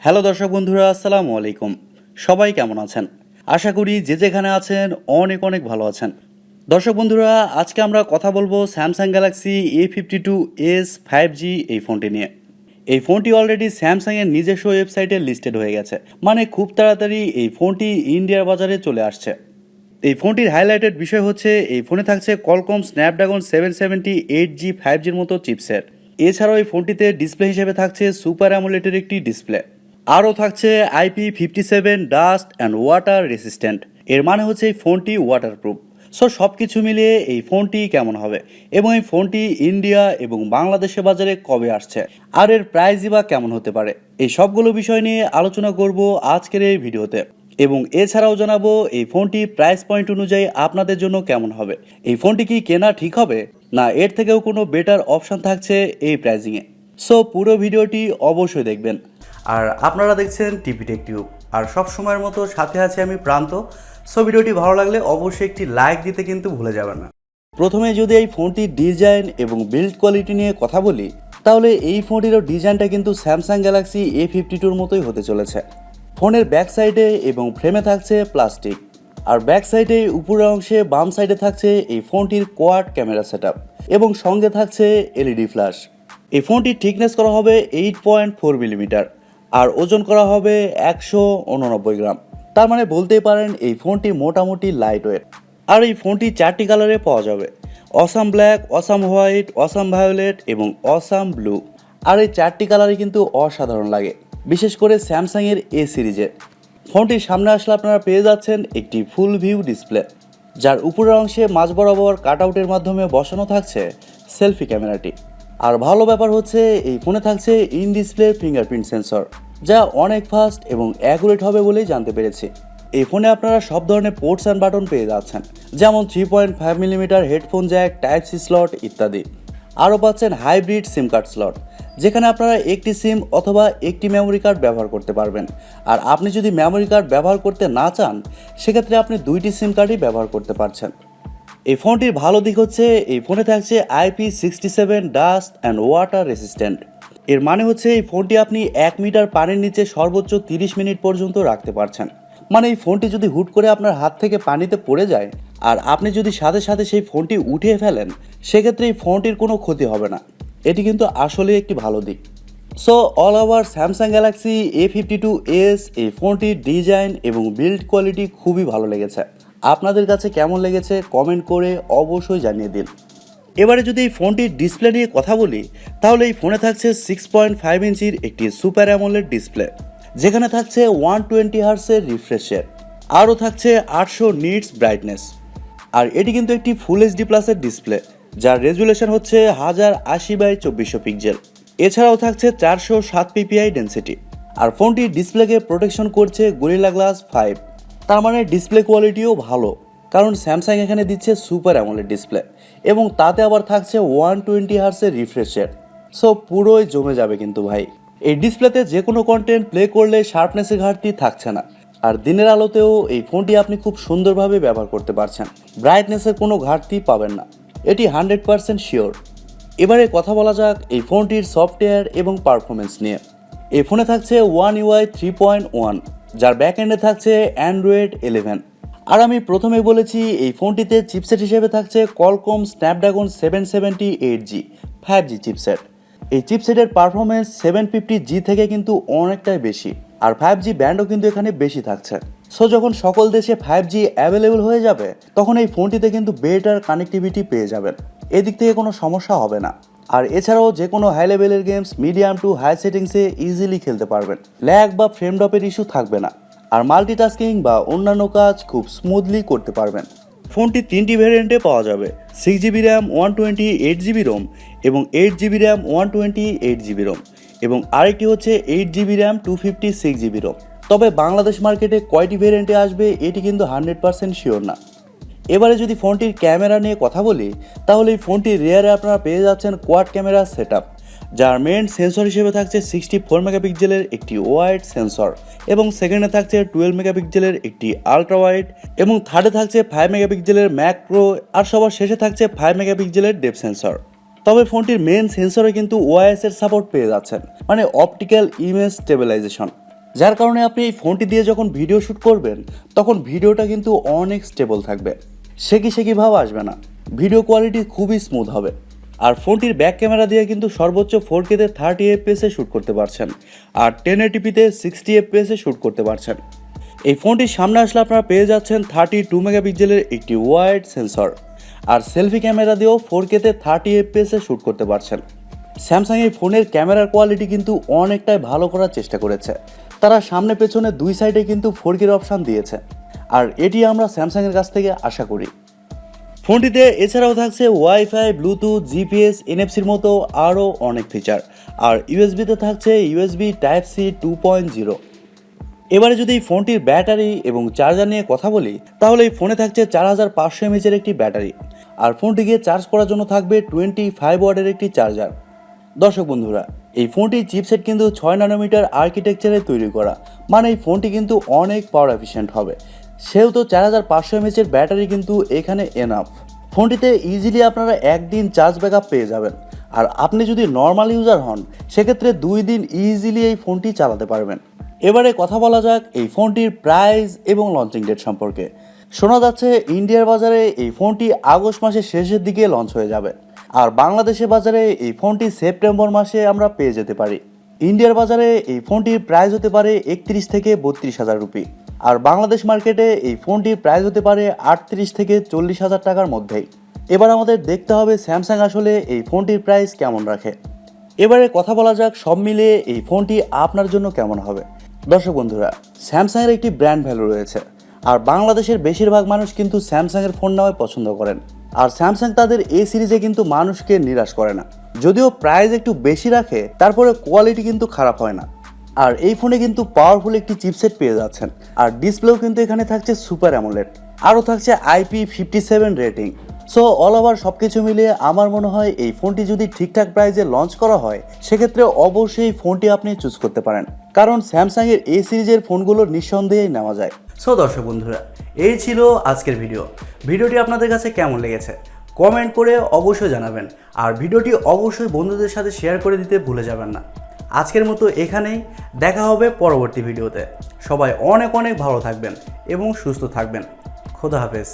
Hello দর্শক বন্ধুরা, আসসালামু আলাইকুম। সবাই কেমন আছেন? আশা করি যে যেখানে আছেন অনেক অনেক ভালো আছেন। দর্শক বন্ধুরা, আজকে আমরা কথা বলবো স্যামসাং গ্যালাক্সি A52s 5G এই ফোনটি নিয়ে। এই ফোনটি অলরেডি স্যামসাংয়ের নিজস্ব ওয়েবসাইটে লিস্টেড হয়ে গেছে, মানে খুব তাড়াতাড়ি এই ফোনটি ইন্ডিয়ার বাজারে চলে আসছে। এই ফোনটির হাইলাইটেড বিষয় হচ্ছে এই ফোনে থাকছে কলকম স্ন্যাপড্রাগন 778G 5Gর মতো চিপসেট। এছাড়াও এই ফোনটিতে ডিসপ্লে হিসেবে থাকছে সুপার অ্যামোলেডের একটি ডিসপ্লে। আরও থাকছে IP57 dust and water resistant. এর মানে হচ্ছে এই ফোনটি ওয়াটারপ্রুফ। সো সব কিছু মিলিয়ে এই ফোনটি কেমন হবে এবং এই ফোনটি ইন্ডিয়া এবং বাংলাদেশের বাজারে কবে আসছে আর এর প্রাইসই বা কেমন হতে পারে, এই সবগুলো বিষয় নিয়ে আলোচনা করব আজকের এই ভিডিওতে। এবং এছাড়াও জানাবো এই ফোনটি প্রাইস পয়েন্ট অনুযায়ী আপনাদের জন্য কেমন হবে। এই ফোনটি কি কেনা ঠিক হবে, না এর থেকেও কোনো বেটার অপশান থাকছে এই প্রাইজিংয়ে। সো পুরো ভিডিওটি অবশ্যই দেখবেন। আর আপনারা দেখছেন টিভি টেক টিউব, আর সব সময়ের মতো সাথে আছে আমি প্রান্ত। সো ভিডিওটি ভালো লাগলে অবশ্যই একটি লাইক দিতে কিন্তু ভুলে যাবেন না। প্রথমে যদি এই ফোনটির ডিজাইন এবং বিল্ড কোয়ালিটি নিয়ে কথা বলি, তাহলে এই ফোনটিরও ডিজাইনটা কিন্তু স্যামসাং গ্যালাক্সি A52-র মতোই হতে চলেছে। ফোনের ব্যাক সাইডে এবং ফ্রেমে থাকছে প্লাস্টিক, আর ব্যাক সাইডে উপরের অংশে বাম সাইডে থাকছে এই ফোনটির কোয়াড ক্যামেরা সেটআপ এবং সঙ্গে থাকছে এলইডি ফ্ল্যাশ। এই ফোনটির থিকনেস করা হবে 8.4 মিলিমিটার, আর ওজন করা হবে 189 গ্রাম। তার মানে বলতেই পারেন এই ফোনটি মোটামুটি লাইট ওয়েট। আর এই ফোনটি 4টি কালারে পাওয়া যাবে: awesome black, awesome white, awesome violet এবং অসাম ব্লু। আর এই 4টি কালারই কিন্তু অসাধারণ লাগে, বিশেষ করে স্যামসাংয়ের এ সিরিজে। ফোনটির সামনে আসলে আপনারা পেয়ে যাচ্ছেন একটি ফুল ভিউ ডিসপ্লে, যার উপরের অংশে মাঝ বরাবর কাটআউটের মাধ্যমে বসানো থাকছে সেলফি ক্যামেরাটি। আর ভালো ব্যাপার হচ্ছে এই ফোনে থাকছে ইন ডিসপ্লে ফিঙ্গারপ্রিন্ট সেন্সর, যা অনেক ফাস্ট এবং অ্যাকুরেট হবে বলেই জানতে পেরেছি। এই ফোনে আপনারা সব ধরনের পোর্টস অ্যান্ড বাটন পেয়ে যাচ্ছেন, যেমন 3.5 millimeter headphone jack, type C slot ইত্যাদি। আরও পাচ্ছেন হাইব্রিড সিম কার্ড স্লট, যেখানে আপনারা একটি সিম অথবা একটি মেমোরি কার্ড ব্যবহার করতে পারবেন। আর আপনি যদি মেমোরি কার্ড ব্যবহার করতে না চান, সেক্ষেত্রে আপনি 2টি সিম কার্ডই ব্যবহার করতে পারছেন। এই ফোনটির ভালো দিক হচ্ছে এই ফোনে থাকছে IP67 dust and water resistant. এর মানে হচ্ছে এই ফোনটি আপনি 1 মিটার পানির নিচে সর্বোচ্চ 30 মিনিট পর্যন্ত রাখতে পারছেন। মানে এই ফোনটি যদি হুট করে আপনার হাত থেকে পানিতে পড়ে যায় আর আপনি যদি সাথে সাথে সেই ফোনটি উঠিয়ে ফেলেন, সেক্ষেত্রে এই ফোনটির কোনো ক্ষতি হবে না। এটি কিন্তু আসলেই একটি ভালো দিক। So all over Samsung Galaxy A52s এই ফোনটির ডিজাইন এবং বিল্ড কোয়ালিটি খুবই ভালো লেগেছে। আপনাদের কাছে কেমন লেগেছে কমেন্ট করে অবশ্যই জানিয়ে দিন। এবারে যদি এই ফোনটির ডিসপ্লে নিয়ে কথা বলি, তাহলে এই ফোনে থাকছে 6.5 ইঞ্চির একটি সুপার অ্যামোলেড ডিসপ্লে, যেখানে থাকছে 120 হার্টসের রিফ্রেশ রেট, আরও থাকছে 800 নিটস ব্রাইটনেস। আর এটি কিন্তু একটি ফুল এইচডি প্লাসের ডিসপ্লে, যার রেজুলেশন হচ্ছে 1080x2400 পিক্সেল। এছাড়াও থাকছে 407 পিপিআই ডেন্সিটি। আর ফোনটির ডিসপ্লেকে প্রোটেকশন করছে গরিলা গ্লাস 5। তার মানে ডিসপ্লে কোয়ালিটিও ভালো, কারণ স্যামসাং এখানে দিচ্ছে সুপার অ্যামোলেড ডিসপ্লে এবং তাতে আবার থাকছে 120 হার্টসের রিফ্রেশ রেট। সো পুরোই জমে যাবে কিন্তু ভাই। এই ডিসপ্লেতে যে কোনো কন্টেন্ট প্লে করলে শার্পনেসের ঘাটতি থাকছে না, আর দিনের আলোতেও এই ফোনটি আপনি খুব সুন্দরভাবে ব্যবহার করতে পারছেন। ব্রাইটনেসের কোনো ঘাটতি পাবেন না, এটি 100% শিওর। এবারে কথা বলা যাক এই ফোনটির সফটওয়্যার এবং পারফরমেন্স নিয়ে। এই ফোনে থাকছে One UI 3.1, যার ব্যাকএন্ডে থাকছে অ্যান্ড্রয়েড 11। আর আমি প্রথমেই বলেছি এই ফোনটিতে চিপসেট হিসেবে থাকছে Qualcomm Snapdragon 778G 5G chipset. এই চিপসেটের পারফরমেন্স 750G থেকে কিন্তু অনেকটাই বেশি, আর 5G ব্যান্ডও কিন্তু এখানে বেশি থাকছে। সো যখন সকল দেশে 5G অ্যাভেলেবল হয়ে যাবে, তখন এই ফোনটিতে কিন্তু বেটার কানেক্টিভিটি পেয়ে যাবেন। এদিক থেকে কোনো সমস্যা হবে না। আর এছাড়াও যে কোনো হাই লেভেলের গেমস মিডিয়াম টু হাই সেটিংসে ইজিলি খেলতে পারবেন। ল্যাগ বা ফ্রেম ড্রপের ইস্যু থাকবে না, আর মাল্টিটাস্কিং বা অন্যান্য কাজ খুব স্মুথলি করতে পারবেন। ফোনটি 3টি ভ্যারিয়েন্টে পাওয়া যাবে: 6GB র্যাম, 128GB রোম এবং 8GB র্যাম, 128GB রোম, এবং আরেকটি হচ্ছে 8GB র্যাম, 256GB রোম। তবে বাংলাদেশ মার্কেটে কয়টি ভ্যারিয়েন্টে আসবে এটি কিন্তু 100% শিওর না। এবারে যদি ফোনটির ক্যামেরা নিয়ে কথা বলি, তাহলে এই ফোনটির রিয়ারে আপনারা পেয়ে যাচ্ছেন কোয়াড ক্যামেরা সেটআপ, যার মেন সেন্সর হিসেবে থাকছে 64 মেগাপিক্সেলের একটি ওয়াইড সেন্সর, এবং সেকেন্ডে থাকছে 12 মেগাপিক্সেলের একটি আলট্রা ওয়াইড, এবং থার্ডে থাকছে 5 মেগাপিক্সেলের ম্যাক্রো, আর সবার শেষে থাকছে 5 মেগাপিক্সেলের ডেপথ সেন্সর। তবে ফোনটির মেন সেন্সরে কিন্তু ওআইএস এর সাপোর্ট পেয়ে যাচ্ছেন, মানে অপটিক্যাল ইমেজ স্টেবিলাইজেশন। যার কারণে আপনি এই ফোনটি দিয়ে যখন ভিডিও শ্যুট করবেন তখন ভিডিওটা কিন্তু অনেক স্টেবল থাকবে, শেকি ভাব আসবে না, ভিডিও কোয়ালিটি খুবই স্মুথ হবে। আর ফোনটির ব্যাক ক্যামেরা দিয়ে কিন্তু সর্বোচ্চ 4Kতে 30 FPS শ্যুট করতে পারছেন, আর 1080pতে 60 FPS শ্যুট করতে পারছেন। এই ফোনটির সামনে আসলে আপনারা পেয়ে যাচ্ছেন 32 মেগাপিক্সেলের একটি ওয়াইড সেন্সর, আর সেলফি ক্যামেরা দিয়েও 4Kতে 30 FPS শ্যুট করতে পারছেন। স্যামসাং এই ফোনের ক্যামেরার কোয়ালিটি কিন্তু অনেকটাই ভালো করার চেষ্টা করেছে। তারা সামনে পেছনে দুই সাইডে কিন্তু 4K অপশান দিয়েছে, আর এটি আমরা স্যামসাংয়ের কাছ থেকে আশা করি। ফোনটিতে এছাড়াও থাকছে ওয়াইফাই, ব্লুটুথ, জিপিএস, এনএফসির মতো আরও অনেক ফিচার, আর ইউএসবিতে থাকছে ইউএসবি Type-C 2.0। এবারে যদি এই ফোনটির ব্যাটারি এবং চার্জার নিয়ে কথা বলি, তাহলে এই ফোনে থাকছে 4500 mAh একটি ব্যাটারি, আর ফোনটিকে চার্জ করার জন্য থাকবে 25 ওয়াটের একটি চার্জার। দর্শক বন্ধুরা, এই ফোনটির চিপসেট কিন্তু 6 ন্যানোমিটার আর্কিটেকচারে তৈরি করা, মানে এই ফোনটি কিন্তু অনেক পাওয়ার এফিশিয়েন্ট হবে। সেহেতু 4500 mAh ব্যাটারি কিন্তু এখানে এনাফ। ফোনটিতে ইজিলি আপনারা একদিন চার্জ ব্যাকআপ পেয়ে যাবেন, আর আপনি যদি নর্মাল ইউজার হন সেক্ষেত্রে 2 দিন ইজিলি এই ফোনটি চালাতে পারবেন। এবারে কথা বলা যাক এই ফোনটির প্রাইস এবং লঞ্চিং ডেট সম্পর্কে। শোনা যাচ্ছে ইন্ডিয়ার বাজারে এই ফোনটি আগস্ট মাসের শেষের দিকে লঞ্চ হয়ে যাবে, আর বাংলাদেশের বাজারে এই ফোনটি সেপ্টেম্বর মাসে আমরা পেয়ে যেতে পারি। ইন্ডিয়ার বাজারে এই ফোনটির প্রাইস হতে পারে 31 থেকে 32,000 রুপি, আর বাংলাদেশ মার্কেটে এই ফোনটির প্রাইস হতে পারে 38 থেকে 40,000 টাকার মধ্যেই। এবার আমাদের দেখতে হবে স্যামসাং আসলে এই ফোনটির প্রাইস কেমন রাখে। এবারে কথা বলা যাক সব মিলিয়ে এই ফোনটি আপনার জন্য কেমন হবে। দর্শক বন্ধুরা, স্যামসাংয়ের একটি ব্র্যান্ড ভ্যালু রয়েছে, আর বাংলাদেশের বেশিরভাগ মানুষ কিন্তু স্যামসাংয়ের ফোন নেওয়াই পছন্দ করেন, আর স্যামসাং তাদের এই সিরিজে কিন্তু মানুষকে নিরাশ করে না। যদিও প্রাইস একটু বেশি রাখে, তারপরে কোয়ালিটি কিন্তু খারাপ হয় না। আর এই ফোনে কিন্তু পাওয়ারফুল একটি চিপসেট পেয়ে যাচ্ছেন, আর ডিসপ্লেও কিন্তু এখানে থাকছে সুপার অ্যামোলেড, আরও থাকছে IP57 rating. So all over সব কিছু মিলিয়ে আমার মনে হয় এই ফোনটি যদি ঠিকঠাক প্রাইসে লঞ্চ করা হয় সেক্ষেত্রে অবশ্যই ফোনটি আপনি চুজ করতে পারেন, কারণ স্যামসাংয়ের এই সিরিজের ফোনগুলো নিঃসন্দেহেই নেওয়া যায়। সো দর্শক বন্ধুরা, এই ছিল আজকের ভিডিওটি আপনাদের কাছে কেমন লেগেছে কমেন্ট করে অবশ্যই জানাবেন, আর ভিডিওটি অবশ্যই বন্ধুদের সাথে শেয়ার করে দিতে ভুলে যাবেন না। আজকের মতো এখানেই, দেখা হবে পরবর্তী ভিডিওতে। সবাই অনেক ভালো থাকবেন এবং সুস্থ থাকবেন। খোদা হাফেজ।